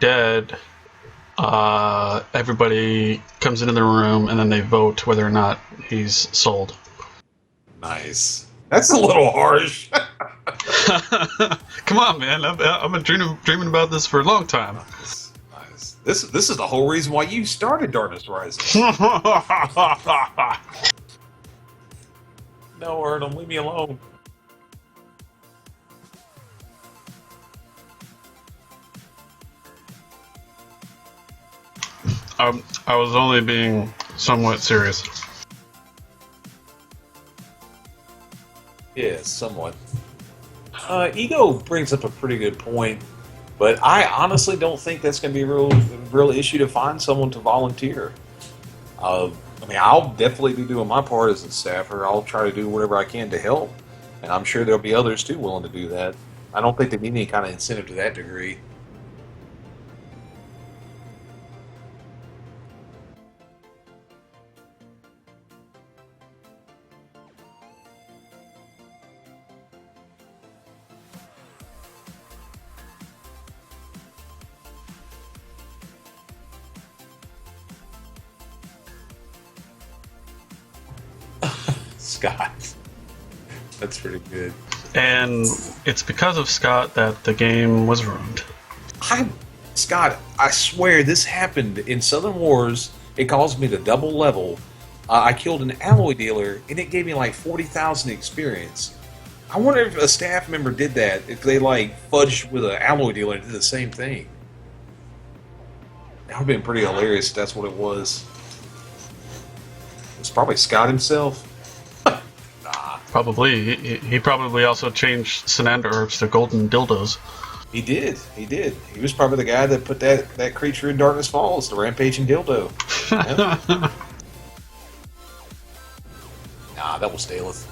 dead, everybody comes into the room and then they vote whether or not he's sold. Nice. That's a little harsh. Come on, man! I've been dreaming about this for a long time. Nice. Nice. This is the whole reason why you started Darkness Rises. No, Erdem, leave me alone. I was only being somewhat serious. Yeah, somewhat. Ego brings up a pretty good point, but I honestly don't think that's going to be a real issue to find someone to volunteer. I mean, I'll definitely be doing my part as a staffer. I'll try to do whatever I can to help, and I'm sure there'll be others too willing to do that. I don't think they need any kind of incentive to that degree. Scott. That's pretty good. And it's because of Scott that the game was ruined. Scott, I swear this happened in Southern Wars. It caused me to double level. I killed an alloy dealer, and it gave me like 40,000 experience. I wonder if a staff member did that, if they like fudged with an alloy dealer and did the same thing. That would have been pretty hilarious if that's what it was. It was probably Scott himself. Probably. He probably also changed Sinander herbs to golden dildos. He did. He was probably the guy that put that creature in Darkness Falls, the rampaging dildo. Yep. Nah, that was Daleth.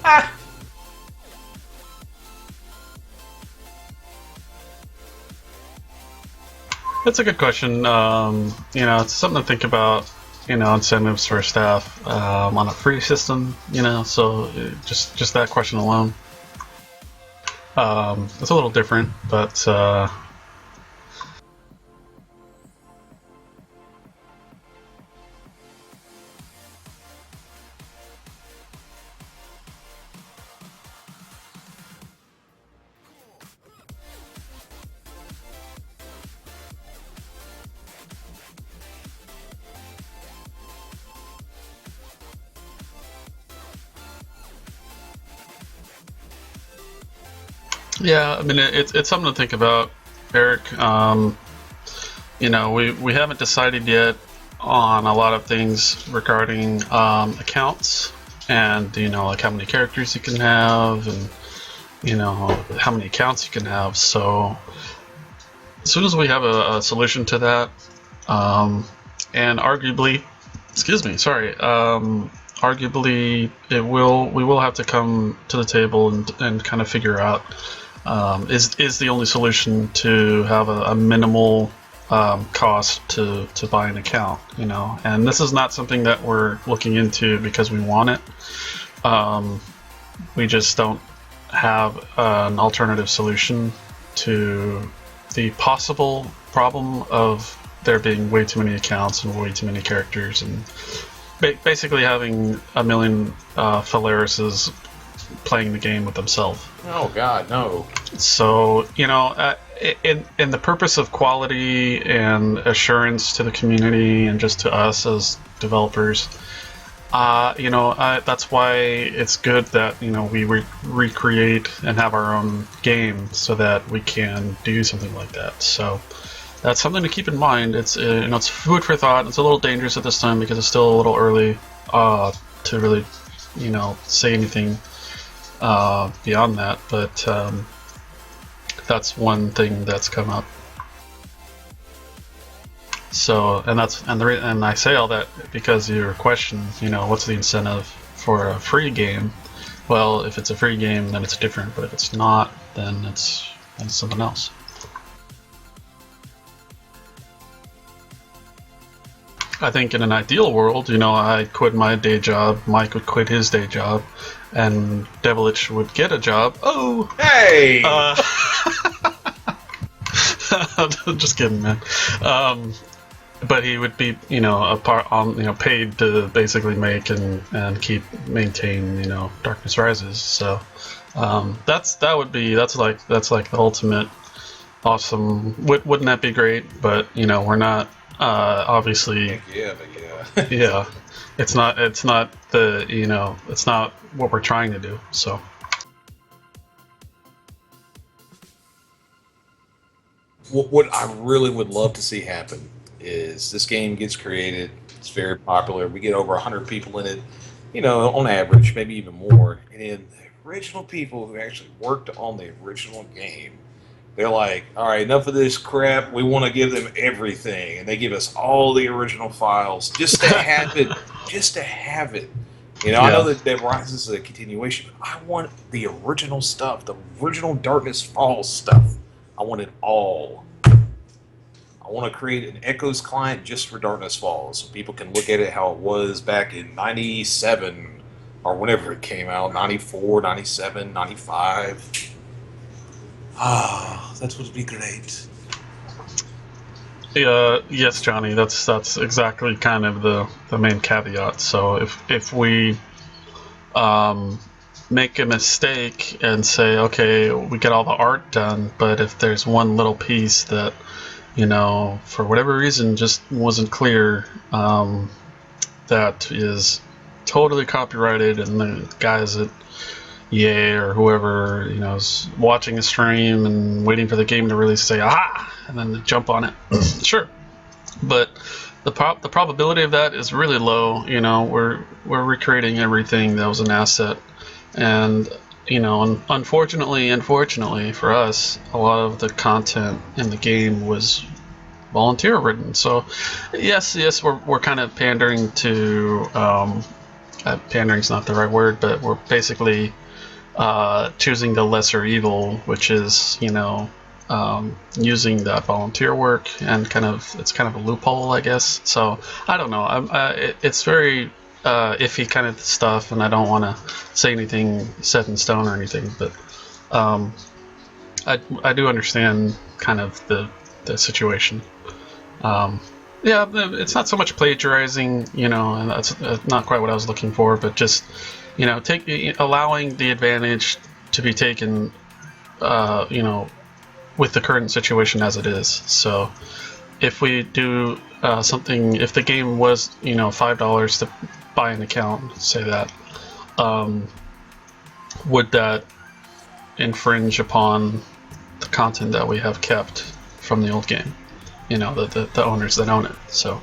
That's a good question. It's something to think about. Incentives for staff on a free system. So just that question alone. It's a little different, but yeah, I mean it's something to think about, Eric. We haven't decided yet on a lot of things regarding accounts and like how many characters you can have and how many accounts you can have. So as soon as we have a solution to that, and arguably we will have to come to the table and kind of figure out is the only solution to have a minimal cost to buy an account, and this is not something that we're looking into because we want it. We just don't have an alternative solution to the possible problem of there being way too many accounts and way too many characters and basically having a million Phalaruses playing the game with themselves. Oh God, no. So in the purpose of quality and assurance to the community and just to us as developers, that's why it's good that we recreate and have our own game so that we can do something like that. So that's something to keep in mind. It's it's food for thought. It's a little dangerous at this time because it's still a little early to really say anything beyond that, but that's one thing that's come up. So, and I say all that because your question, what's the incentive for a free game? Well, if it's a free game, then it's different, but if it's not, then it's something else. I think in an ideal world, I'd quit my day job, Mike would quit his day job, and Devilich would get a job. Oh! Hey! Just kidding, man. Um, but he would be, a part on, paid to basically make and keep maintain, Darkness Rises. So that's like the ultimate awesome. Wouldn't that be great? But we're not obviously. Heck yeah, but yeah. Yeah, it's not it's not what we're trying to do. So What I really would love to see happen is this game gets created. It's very popular. We get over 100 people in it, on average, maybe even more. And then the original people who actually worked on the original game, they're like, all right, enough of this crap. We want to give them everything. And they give us all the original files just to have it, just to have it. I know yeah, that Rises is a continuation, but I want the original stuff, the original Darkness Falls stuff. I want it all. I want to create an Echoes client just for Darkness Falls so people can look at it how it was back in 97 or whenever it came out, 94, 97, 95. Ah, that would be great. yeah, yes, Johnny. That's exactly kind of the main caveat. So if we um, make a mistake and say, okay, we get all the art done, but if there's one little piece that for whatever reason just wasn't clear, that is totally copyrighted, and the guys at EA or whoever is watching a stream and waiting for the game to release say aha, and then jump on it. Sure, but the probability of that is really low. We're recreating everything that was an asset, and unfortunately for us, a lot of the content in the game was volunteer written. So yes, we're kind of pandering to pandering's not the right word, but we're basically choosing the lesser evil, which is using that volunteer work, and it's kind of a loophole, I guess. So I don't know. It's very iffy kind of stuff, and I don't want to say anything set in stone or anything, but I do understand kind of the situation. Yeah, it's not so much plagiarizing, and that's not quite what I was looking for, but just allowing the advantage to be taken, with the current situation as it is. So if we do something, if the game was $5 to buy an account, say that, would that infringe upon the content that we have kept from the old game? The owners that own it. So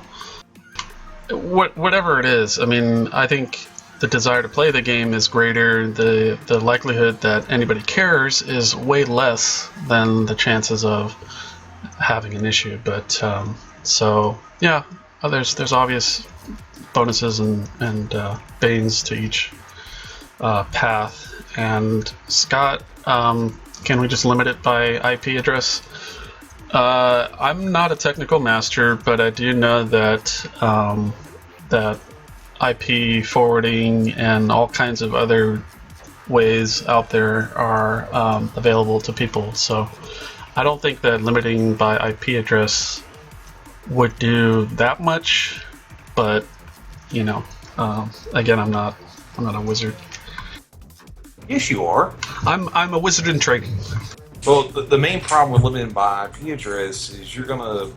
whatever it is, I mean, I think the desire to play the game is greater. The likelihood that anybody cares is way less than the chances of having an issue. But so yeah, there's obvious bonuses and banes to each path. And Scott, can we just limit it by IP address? I'm not a technical master, but I do know that that IP forwarding and all kinds of other ways out there are available to people. So I don't think that limiting by IP address would do that much. But again, I'm not a wizard. Yes, you are. I'm a wizard in training. Well, the main problem with limiting by IP address is you're going to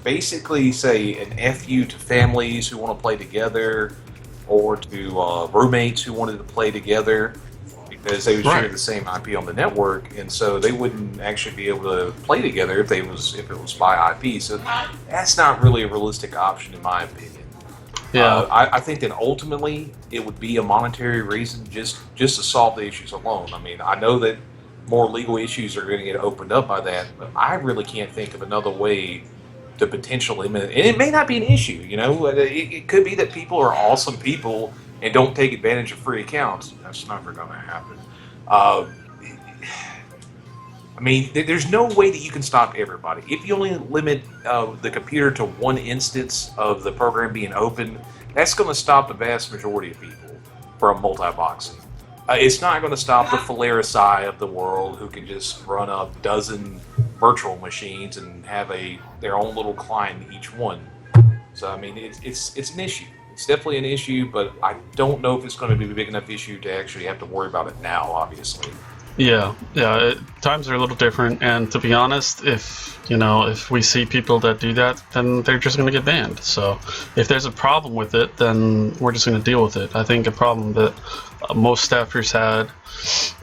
basically say an FU to families who want to play together, or to roommates who wanted to play together, because they would share the same IP on the network, and so they wouldn't actually be able to play together if it was by IP. So that's not really a realistic option, in my opinion. Yeah. I think that ultimately it would be a monetary reason just to solve the issues alone. I mean, I know that more legal issues are going to get opened up by that, but I really can't think of another way to potentially limit it. And it may not be an issue, it could be that people are awesome people and don't take advantage of free accounts. That's never going to happen. I mean, there's no way that you can stop everybody. If you only limit the computer to one instance of the program being open, that's going to stop the vast majority of people from multi-boxing. It's not going to stop the Polaris of the world who can just run a dozen virtual machines and have their own little client in each one. So I mean, it's an issue. It's definitely an issue, but I don't know if it's going to be a big enough issue to actually have to worry about it now. Obviously. Yeah. Times are a little different, and to be honest, if we see people that do that, then they're just going to get banned. So, if there's a problem with it, then we're just going to deal with it. I think a problem that most staffers had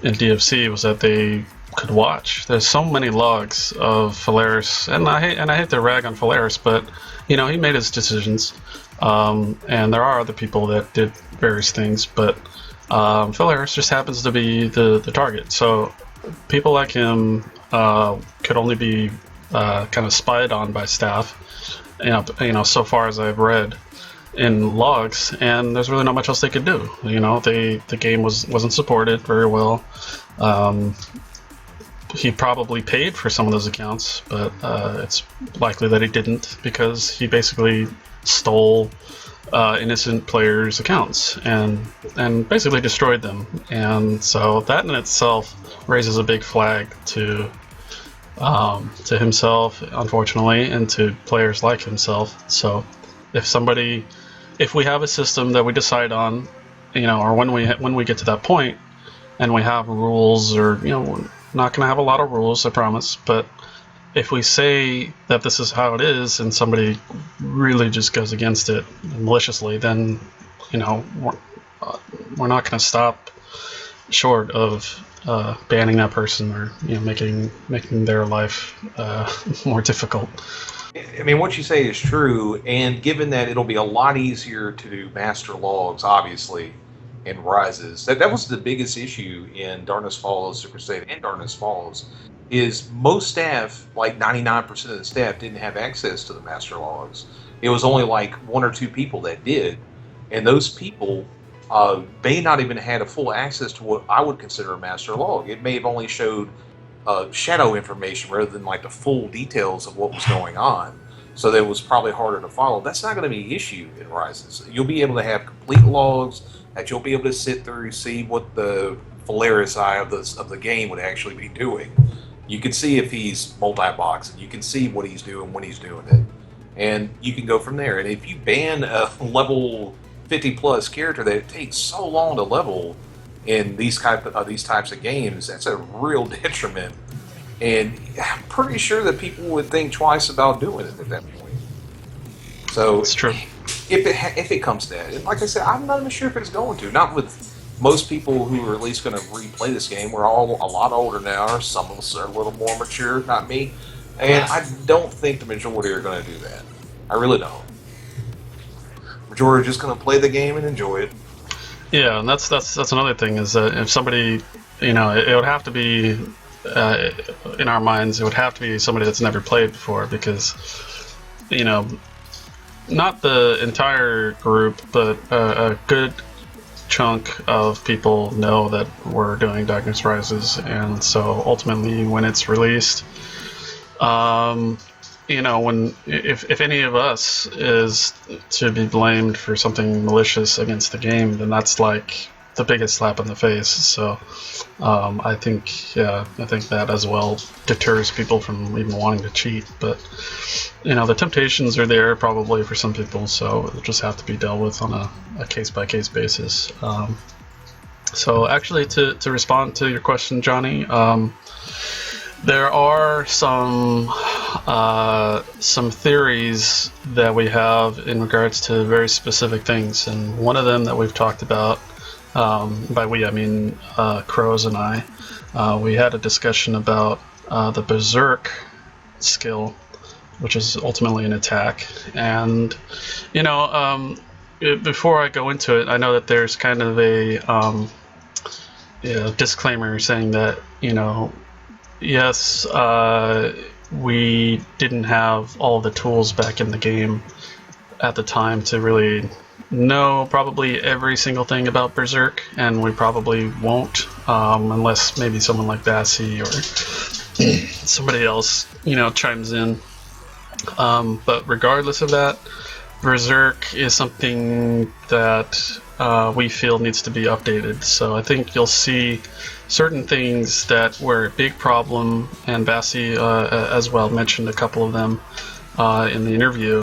in DFC was that they could watch. There's so many logs of Phalaris, and I hate to rag on Phalaris, but he made his decisions, and there are other people that did various things, but. Phil Harris just happens to be the target. So people like him could only be kind of spied on by staff. So far as I've read in logs, and there's really not much else they could do. The game wasn't supported very well. He probably paid for some of those accounts, but it's likely that he didn't because he basically stole innocent players' accounts and basically destroyed them. And so that in itself raises a big flag to himself, unfortunately, and to players like himself. So if we have a system that we decide on, or when we get to that point, and we have rules, or we're not going to have a lot of rules, I promise, but if we say that this is how it is and somebody really just goes against it maliciously, then we're not going to stop short of banning that person or making their life more difficult. I mean, what you say is true, and given that it'll be a lot easier to do master logs, obviously, and rises, that was the biggest issue in Darkness Falls, Super State, and Darkness Falls, is most staff, like 99% of the staff, didn't have access to the master logs. It was only like one or two people that did, and those people may not even had a full access to what I would consider a master log. It may have only showed shadow information rather than like the full details of what was going on. So that was probably harder to follow. That's not going to be an issue in Rises. You'll be able to have complete logs that you'll be able to sit through, see what the Phalaris eye of the game would actually be doing. You can see if he's multi-boxing. You can see what he's doing when he's doing it, and you can go from there. And if you ban a level 50+ character that it takes so long to level in these types of games, that's a real detriment. And I'm pretty sure that people would think twice about doing it at that point. So it's true. If it comes to that, and like I said, I'm not even sure if it's going to. Not with most people who are at least going to replay this game. We're all a lot older now. Some of us are a little more mature, not me. And I don't think the majority are going to do that. I really don't. Majority are just going to play the game and enjoy it. Yeah, and that's another thing is that if somebody, it would have to be in our minds, it would have to be somebody that's never played before, because not the entire group, but a good chunk of people know that we're doing Darkness Rises, and so ultimately when it's released, if any of us is to be blamed for something malicious against the game, then that's like the biggest slap in the face. So I think that as well deters people from even wanting to cheat. But the temptations are there probably for some people, so it'll just have to be dealt with on a case-by-case basis. So actually, to respond to your question, Johnny, there are some theories that we have in regards to very specific things, and one of them that we've talked about, by we I mean Crows and I, we had a discussion about the Berserk skill, which is ultimately an attack. And before I go into it, I know that there's kind of a disclaimer saying that yes, we didn't have all the tools back in the game at the time to really know probably every single thing about Berserk, and we probably won't unless maybe someone like Vassi or somebody else chimes in. But regardless of that, Berserk is something that we feel needs to be updated. So I think you'll see certain things that were a big problem, and Vassi as well mentioned a couple of them in the interview.